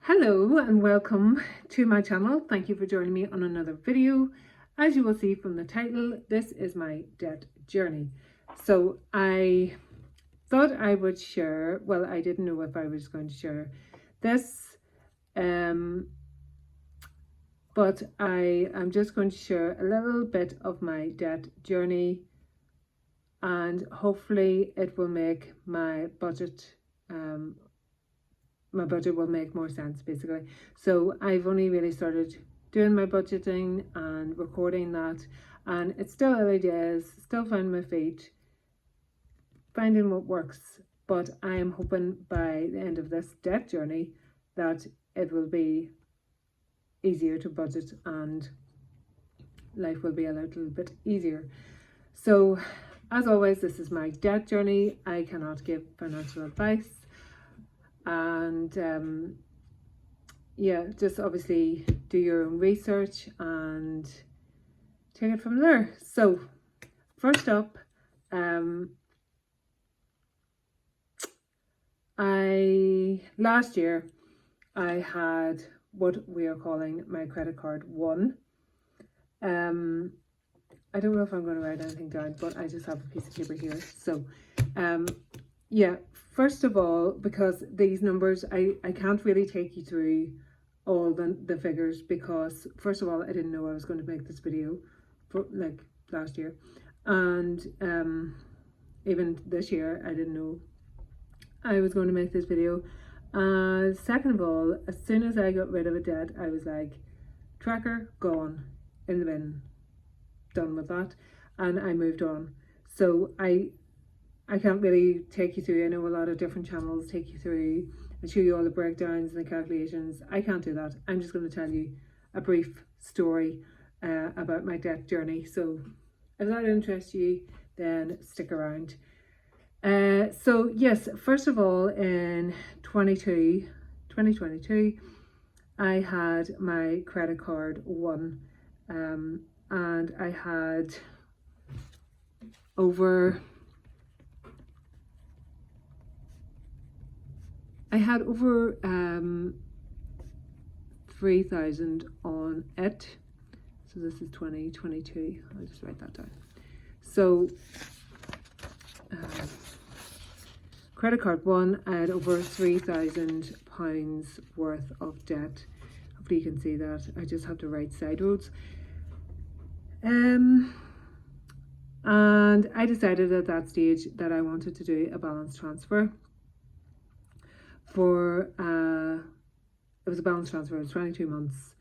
Hello and welcome to my channel. Thank you for joining me on another video. As you will see from the title, this is my debt journey. So I thought I would share, well, I didn't know if I was going to share this, but I am just going to share a little bit of my debt journey, and hopefully it will make my budget will make more sense, basically. So I've only really started doing my budgeting and recording that, and it's still early days, still finding my feet, finding what works, but I am hoping by the end of this debt journey that it will be easier to budget and life will be a little bit easier. So as always, this is my debt journey. I cannot give financial advice, and yeah, just obviously do your own research and take it from there. So first up, last year I had what we are calling my credit card 1. I don't know if I'm going to write anything down, but I just have a piece of paper here. So yeah, first of all, because these numbers, I can't really take you through all the figures, because first of all, I didn't know I was going to make this video for like last year, and even this year I didn't know I was going to make this video. Second of all, as soon as I got rid of a debt, I was like, tracker gone, in the bin, done with that, and I moved on. So I can't really take you through. I know a lot of different channels take you through and show you all the breakdowns and the calculations. I can't do that. I'm just going to tell you a brief story about my debt journey. So if that interests you, then stick around. So yes, first of all, in 2022, I had my credit card 1, and I had over 3,000 on it. So this is 2022. I'll just write that down. So credit card 1, I had over £3,000 worth of debt. Hopefully you can see that. I just have to write side roads. And I decided at that stage that I wanted to do a balance transfer for it was a balance transfer. It was 22 months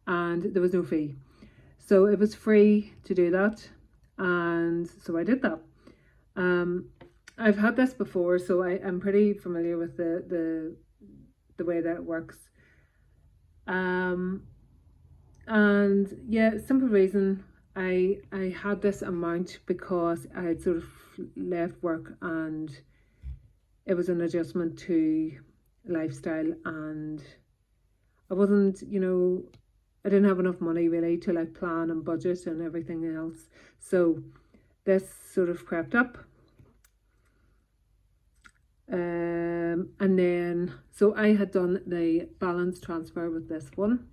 and there was no fee, so it was free to do that, and so I did that. I've had this before, so I'm pretty familiar with the way that it works, and yeah, simple reason I had this amount because I had sort of left work and it was an adjustment to lifestyle, and I wasn't, I didn't have enough money really to like plan and budget and everything else. So this sort of crept up, and then so I had done the balance transfer with this one,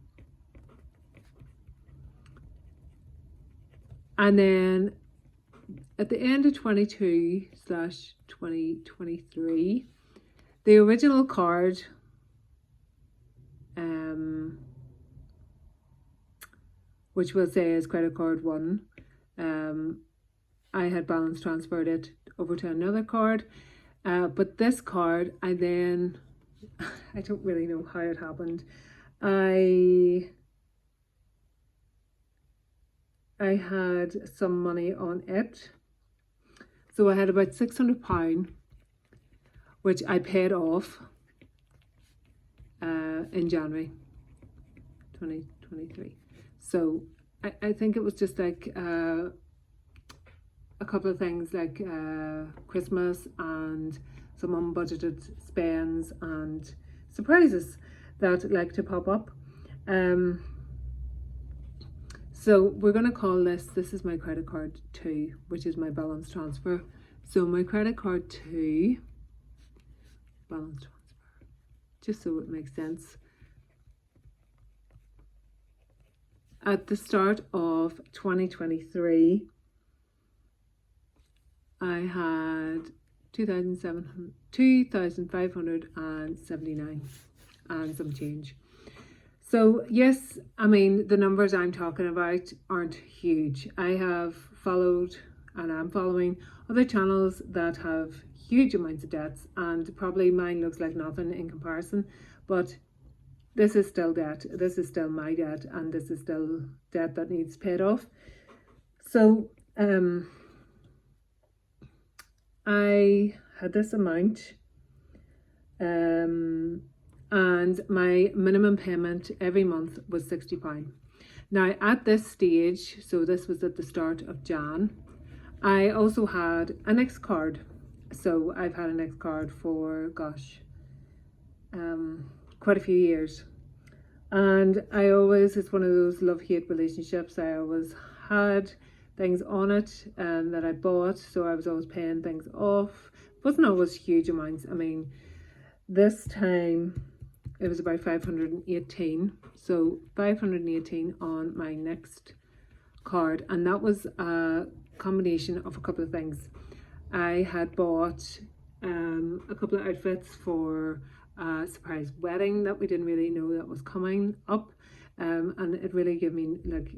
and then at the end of 22/2023, the original card, which will say is credit card 1, I had balance transferred it over to another card, but this card, I don't really know how it happened. I had some money on it, so I had about £600, which I paid off in January 2023. So I think it was just like a couple of things like Christmas and some unbudgeted spends and surprises that like to pop up. So we're going to call this is my credit card 2, which is my balance transfer. So my credit card 2 balance transfer, just so it makes sense. at the start of 2023, I had 2,579 and some change. So yes, I mean, the numbers I'm talking about aren't huge. I have followed and I'm following other channels that have huge amounts of debts, and probably mine looks like nothing in comparison, but this is still debt. This is still my debt, and this is still debt that needs paid off. So I had this amount, and my minimum payment every month was £60. Now at this stage, so this was at the start of Jan, I also had a Next card. So I've had a Next card for, gosh, quite a few years. And I always, it's one of those love-hate relationships. I always had things on it that I bought, so I was always paying things off. It wasn't always huge amounts. I mean, this time it was about 518. So 518 on my Next card, and that was a combination of a couple of things. I had bought a couple of outfits for a surprise wedding that we didn't really know that was coming up, and it really gave me, like,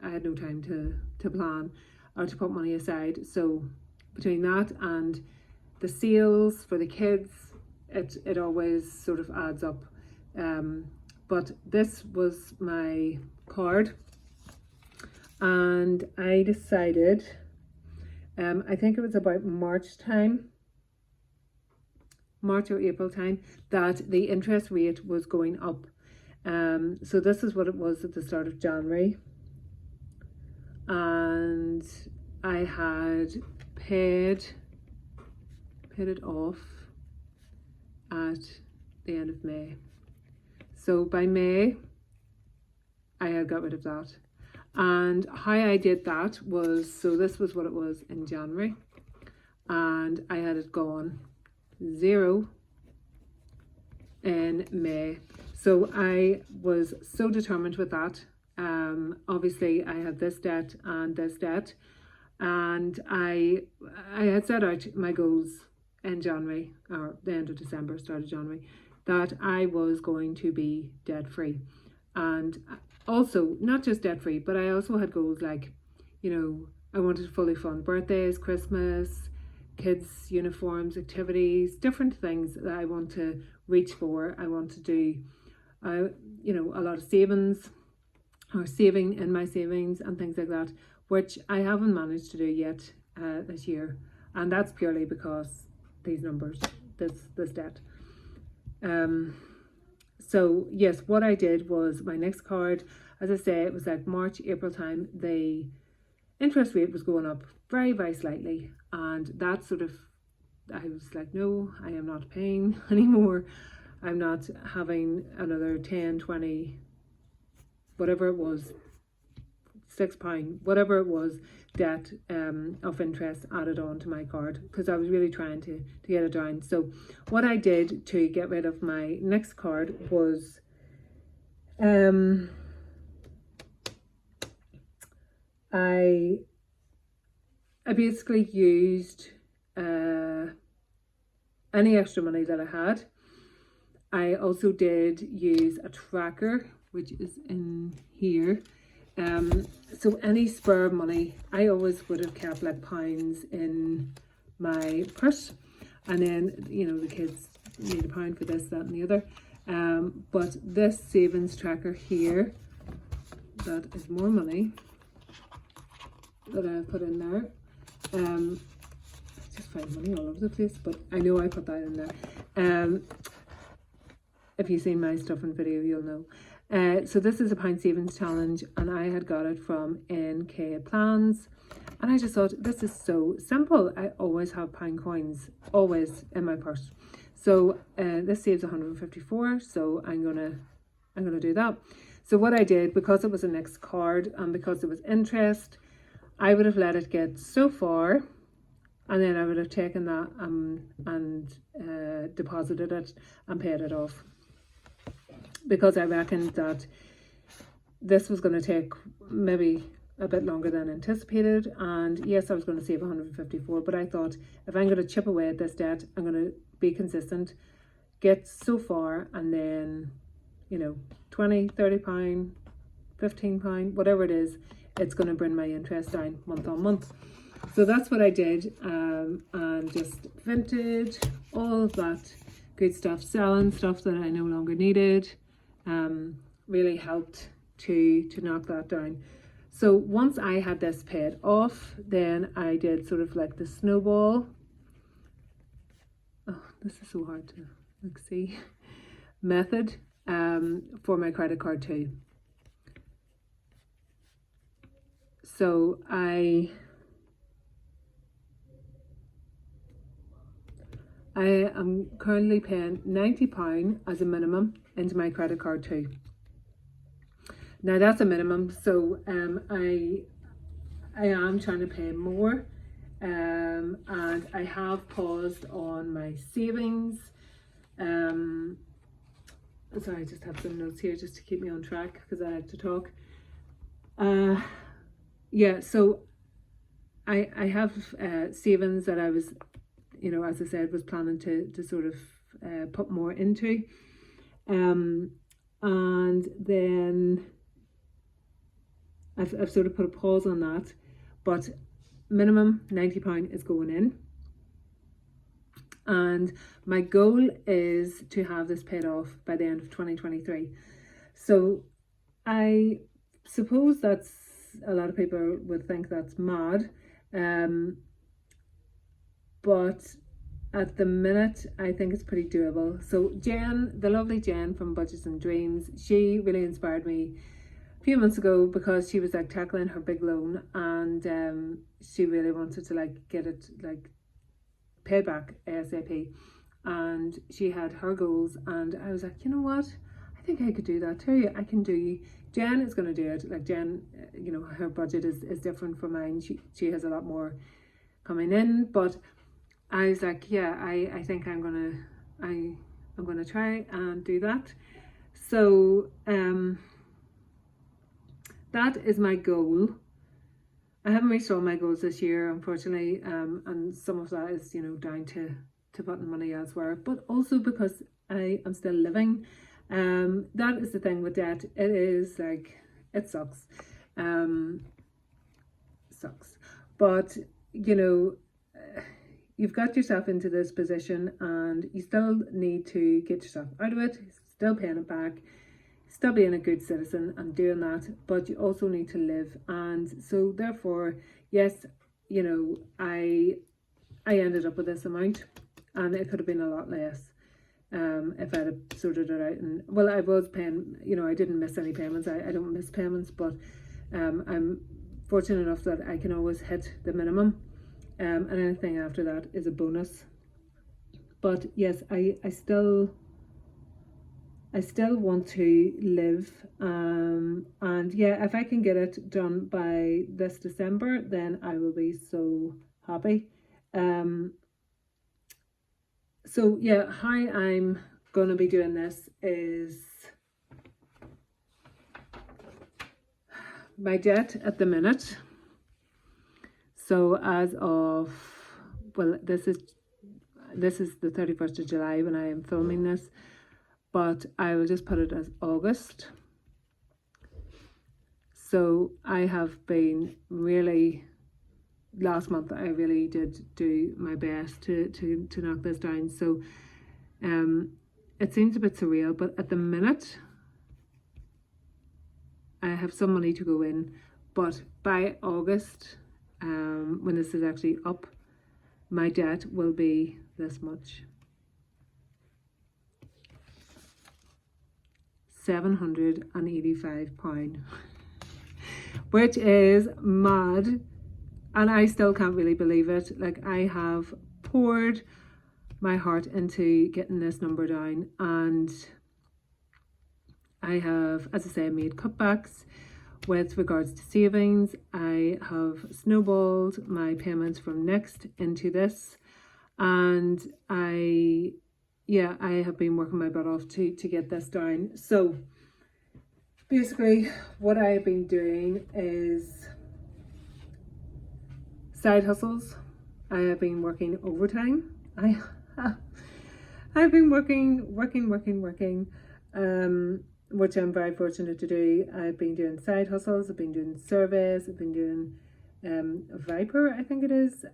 I had no time to plan or to put money aside. So between that and the sales for the kids, it always sort of adds up. But this was my card, and I decided, I think it was about March or April time, that the interest rate was going up. So this is what it was at the start of January, and I had paid it off at the end of May. So by May, I had got rid of that. And how I did that was, so this was what it was in January, and I had it gone zero in May. So I was so determined with that. Obviously I had this debt and this debt, and I had set out my goals in January, or the end of December, start of January, that I was going to be debt free. And also not just debt free, but I also had goals like, you know, I wanted to fully fund birthdays, Christmas, kids' uniforms, activities, different things that I want to reach for. I want to do, you know, a lot of savings, or saving in my savings and things like that, which I haven't managed to do yet this year. And that's purely because these numbers, this debt. So yes, what I did was my Next card, as I say, it was like March, April time, the interest rate was going up very, very slightly. And that sort of, I was like, no, I am not paying anymore. I'm not having another 10, 20, whatever it was, £6, whatever it was, debt of interest added on to my card, because I was really trying to get it down. So what I did to get rid of my Next card was I basically used any extra money that I had. I also did use a tracker, which is in here. So any spare money, I always would have kept like pounds in my purse, and then, you know, the kids need £1 for this, that and the other. But this savings tracker here, that is more money that I put in there. I just find money all over the place, but I know I put that in there. If you've seen my stuff in video, you'll know. So this is a pound savings challenge, and I had got it from NK Plans, and I just thought, this is so simple. I always have pound coins, always in my purse. So this saves 154, so I'm gonna do that. So what I did, because it was a Next card and because it was interest, I would have let it get so far, and then I would have taken that and deposited it and paid it off. Because I reckoned that this was going to take maybe a bit longer than anticipated, and yes, I was going to save 154, but I thought if I'm going to chip away at this debt, I'm going to be consistent, get so far, and then, you know, 20, 30 pound, 15 pound, whatever it is, it's going to bring my interest down month on month. So that's what I did, and just vintage, all of that good stuff, selling stuff that I no longer needed, really helped to knock that down. So once I had this paid off, then I did sort of like the snowball. Oh, this is so hard to see. Method for my credit card too. So I am currently paying £90 as a minimum into my credit card too. Now that's a minimum, so I am trying to pay more, and I have paused on my savings. Sorry, I just have some notes here just to keep me on track because I like to talk. Yeah, so I have savings that I was, you know, as I said, was planning to sort of put more into, and then I've sort of put a pause on that, but minimum £90 is going in, and my goal is to have this paid off by the end of 2023. So I suppose that's, a lot of people would think that's mad, but at the minute I think it's pretty doable. So Jen, the lovely Jen from Budgets and Dreams, she really inspired me a few months ago because she was like tackling her big loan, and she really wanted to like get it like paid back ASAP, and she had her goals, and I was like, you know what, I think I could do that too. I can do, Jen is going to do it. Like Jen, you know, her budget is different from mine. She has a lot more coming in, but I was like, yeah, I think I'm gonna try and do that. So that is my goal. I haven't reached all my goals this year, unfortunately, and some of that is, you know, down to putting money elsewhere, but also because I am still living. That is the thing with debt. It is like, it sucks. But you know, you've got yourself into this position and you still need to get yourself out of it, still paying it back, still being a good citizen and doing that, but you also need to live. And so therefore, yes, you know, I ended up with this amount, and it could have been a lot less if I'd have sorted it out. And well, I was paying, you know, I didn't miss any payments. I don't miss payments, but I'm fortunate enough that I can always hit the minimum, and anything after that is a bonus. But yes, I still want to live, and yeah, if I can get it done by this December, then I will be so happy. So yeah, how I'm going to be doing this is, my debt at the minute. So as of, well, this is the 31st of July when I am filming this, but I will just put it as August. So I have been really, last month I really did do my best to knock this down. So it seems a bit surreal, but at the minute I have some money to go in, but by August, when this is actually up, my debt will be this much. £785, which is mad, and I still can't really believe it. Like, I have poured my heart into getting this number down, and I have, as I say, made cutbacks with regards to savings. I have snowballed my payments from next into this, and I have been working my butt off to get this down. So basically what I've been doing is side hustles. I have been working overtime. I've been working, which I'm very fortunate to do. I've been doing side hustles, I've been doing service, I've been doing Viper, I think it is,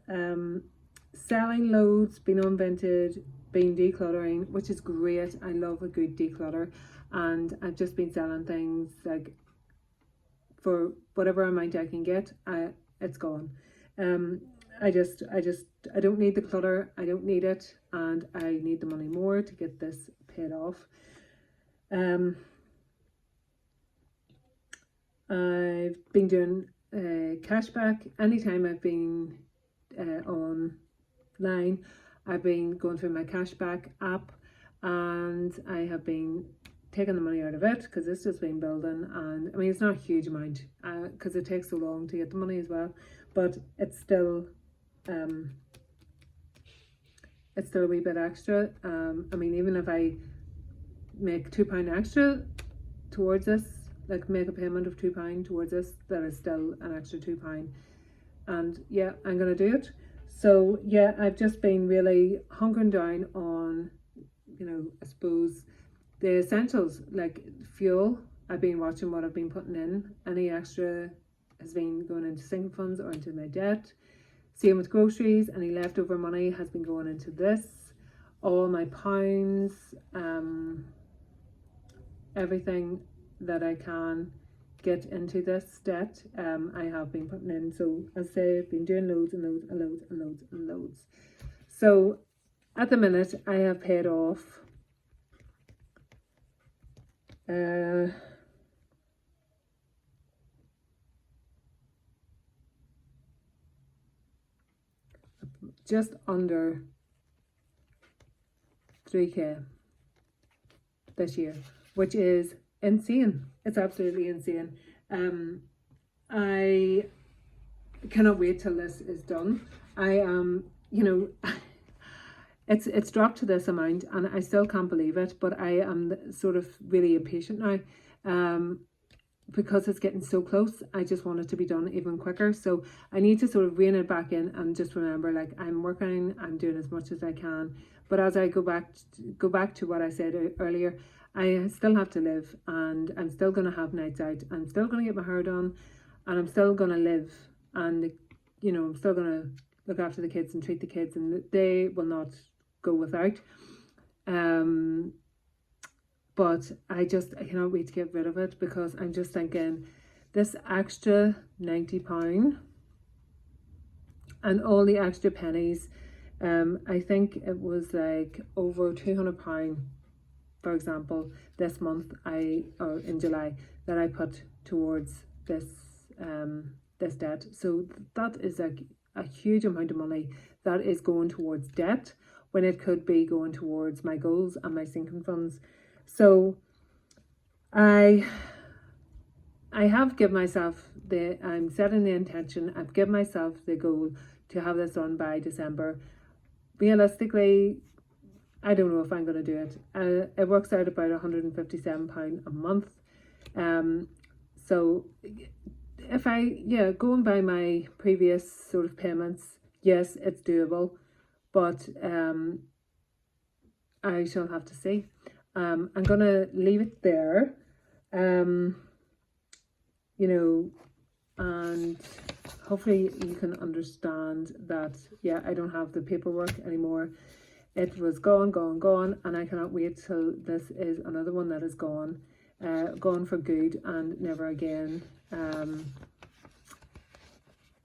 selling loads, been on Vinted, been decluttering, which is great. I love a good declutter, and I've just been selling things like for whatever amount I can get. It's gone. I don't need the clutter. I don't need it, and I need the money more to get this paid off. I've been doing cashback. Anytime I've been online, I've been going through my cashback app, and I have been taking the money out of it because it's just been building. And I mean, it's not a huge amount because it takes so long to get the money as well, but it's still a wee bit extra. I mean, even if I make £2 extra towards this, like make a payment of £2 towards this, that is still an extra £2. And yeah, I'm gonna do it. So yeah, I've just been really hunkering down on, you know, I suppose the essentials like fuel. I've been watching what I've been putting in. Any extra has been going into single funds or into my debt. Same with groceries. Any leftover money has been going into this. All my pounds, everything that I can get into this debt, I have been putting in. So as I say, I've been doing loads and loads and loads and loads and loads. So at the minute, I have paid off just under 3k this year, which is insane. It's absolutely insane. I cannot wait till this is done. I am, you know, it's dropped to this amount and I still can't believe it, but I am sort of really impatient now. Because it's getting so close, I just want it to be done even quicker. So I need to sort of rein it back in and just remember, like, I'm working, I'm doing as much as I can. But as I go back to what I said earlier, I still have to live, and I'm still going to have nights out. I'm still going to get my hair done, and I'm still going to live, and you know, I'm still going to look after the kids and treat the kids, and they will not go without. But I cannot wait to get rid of it, because I'm just thinking this extra £90 and all the extra pennies. I think it was like over £200, for example, this month or in July, that I put towards this this debt. So that is like a huge amount of money that is going towards debt when it could be going towards my goals and my sinking funds. So I have given myself I'm setting the intention, I've given myself the goal to have this done by December. Realistically, I don't know if I'm going to do it. It works out about £157 a month. So if going by my previous sort of payments, yes, it's doable, but I shall have to see. I'm going to leave it there, you know, and hopefully you can understand that, yeah, I don't have the paperwork anymore. It was gone, and I cannot wait till this is another one that is gone for good and never again,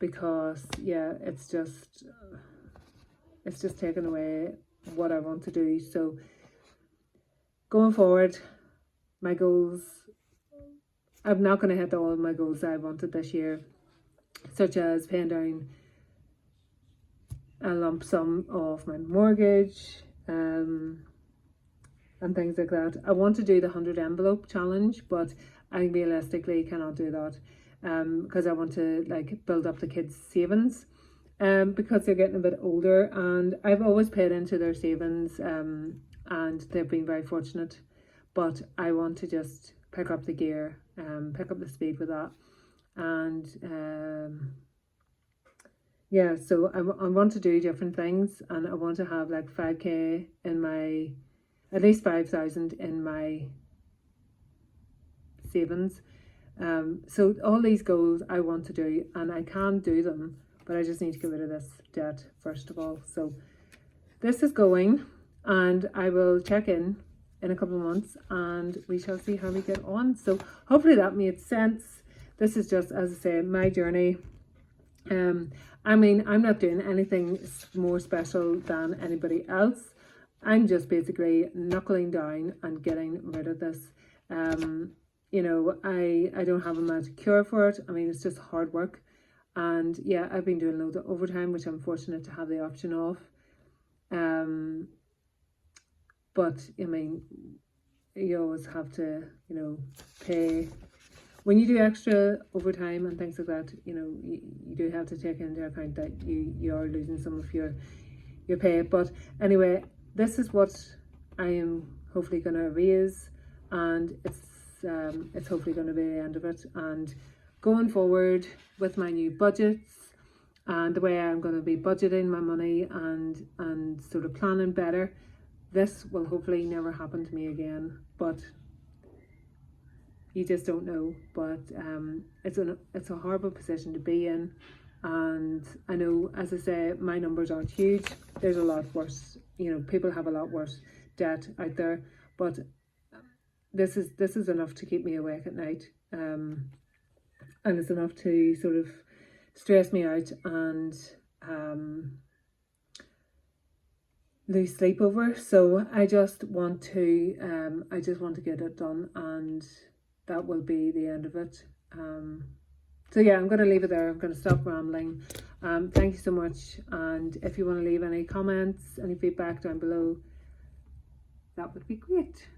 because, yeah, it's just taken away what I want to do. So going forward, my goals, I'm not going to hit all of my goals that I wanted this year, such as paying down a lump sum of my mortgage, and things like that. I want to do the 100 envelope challenge, but I realistically cannot do that, because I want to like build up the kids' savings, because they're getting a bit older, and I've always paid into their savings, and they've been very fortunate, but I want to just pick up the gear, pick up the speed with that. And yeah, so I want to do different things, and I want to have like 5k in my, at least 5,000 in my savings. So all these goals I want to do, and I can do them, but I just need to get rid of this debt first of all. So this is going, and I will check in a couple of months and we shall see how we get on. So hopefully that made sense. This is just, as I say, my journey. I mean, I'm not doing anything more special than anybody else. I'm just basically knuckling down and getting rid of this. You know, I don't have a magic cure for it. I mean, it's just hard work. And yeah, I've been doing loads of overtime, which I'm fortunate to have the option of. But I mean, you always have to, you know, pay. When you do extra overtime and things like that, you know, you do have to take into account that you are losing some of your pay. But anyway, this is what I am hopefully going to raise, and it's hopefully going to be the end of it. And going forward with my new budgets and the way I'm going to be budgeting my money and sort of planning better, this will hopefully never happen to me again. But you just don't know. But it's a horrible position to be in, and I know, as I say, my numbers aren't huge. There's a lot worse, you know, people have a lot worse debt out there, but this is enough to keep me awake at night, and it's enough to sort of stress me out and lose sleep over. So I just want to get it done, and that will be the end of it. So yeah, I'm going to leave it there. I'm going to stop rambling. Thank you so much, and if you want to leave any comments, any feedback down below, that would be great.